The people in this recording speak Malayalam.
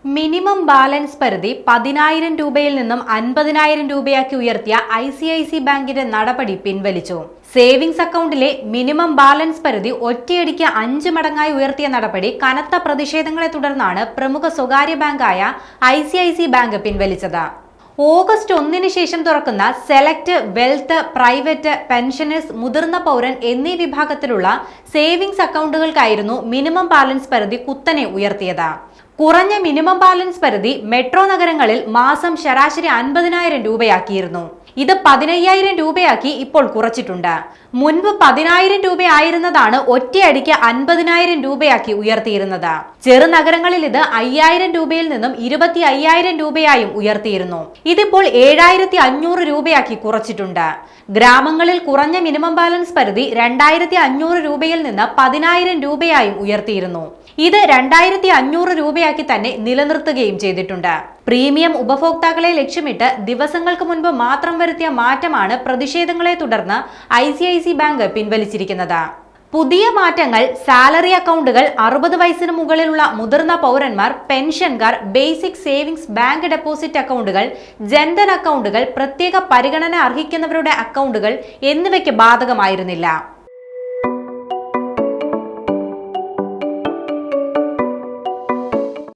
മിനിമം ബാലൻസ് പരിധി 10,000 രൂപയിൽ നിന്നും 50,000 രൂപയാക്കി ഉയർത്തിയ ICICI ബാങ്കിന്റെ നടപടി പിൻവലിച്ചു. സേവിങ്സ് അക്കൗണ്ടിലെ മിനിമം ബാലൻസ് പരിധി ഒറ്റയടിക്ക് 5 മടങ്ങായി ഉയർത്തിയ നടപടി കനത്ത പ്രതിഷേധങ്ങളെ തുടർന്നാണ് പ്രമുഖ സ്വകാര്യ ബാങ്കായ ICICI ബാങ്ക് പിൻവലിച്ചത്. ഓഗസ്റ്റ് 1 ശേഷം തുറക്കുന്ന സെലക്ട്, വെൽത്ത്, പ്രൈവറ്റ്, പെൻഷനേഴ്സ്, മുതിർന്ന പൗരൻ എന്നീ വിഭാഗത്തിലുള്ള സേവിങ്സ് അക്കൗണ്ടുകൾക്കായിരുന്നു മിനിമം ബാലൻസ് പരിധി കുത്തനെ ഉയർത്തിയത്. കുറഞ്ഞ മിനിമം ബാലൻസ് പരിധി മെട്രോ നഗരങ്ങളിൽ മാസം ശരാശരി 50,000 രൂപയാക്കിയിരുന്നു. ഇത് 15,000 രൂപയാക്കി ഇപ്പോൾ കുറച്ചിട്ടുണ്ട്. മുൻപ് 10,000 രൂപയായിരുന്നതാണ് ഒറ്റയടിക്ക് 50,000 രൂപയാക്കി ഉയർത്തിയിരുന്നത്. ചെറുനഗരങ്ങളിൽ ഇത് 5,000 രൂപയിൽ നിന്നും 25,000 രൂപയായും ഉയർത്തിയിരുന്നു. ഇതിപ്പോൾ 7,500 രൂപയാക്കി കുറച്ചിട്ടുണ്ട്. ഗ്രാമങ്ങളിൽ കുറഞ്ഞ മിനിമം ബാലൻസ് പരിധി 2,500 രൂപയിൽ നിന്ന് 10,000 രൂപയായും ഉയർത്തിയിരുന്നു. ഇത് 2,500 രൂപയാക്കി തന്നെ നിലനിർത്തുകയും ചെയ്തിട്ടുണ്ട്. പ്രീമിയം ഉപഭോക്താക്കളെ ലക്ഷ്യമിട്ട് ദിവസങ്ങൾക്ക് മുൻപ് മാത്രം വരുത്തിയ മാറ്റമാണ് പ്രതിഷേധങ്ങളെ തുടർന്ന് ICICI ബാങ്ക് പിൻവലിച്ചിരിക്കുന്നത്. പുതിയ മാറ്റങ്ങൾ സാലറി അക്കൗണ്ടുകൾ, 60 വയസ്സിന് മുകളിലുള്ള മുതിർന്ന പൗരന്മാർ, പെൻഷൻകാർ, ബേസിക് സേവിങ്സ് ബാങ്ക് ഡെപ്പോസിറ്റ് അക്കൗണ്ടുകൾ, ജൻധൻ അക്കൗണ്ടുകൾ, പ്രത്യേക പരിഗണന അർഹിക്കുന്നവരുടെ അക്കൗണ്ടുകൾ എന്നിവയ്ക്ക് ബാധകമായിരുന്നില്ല.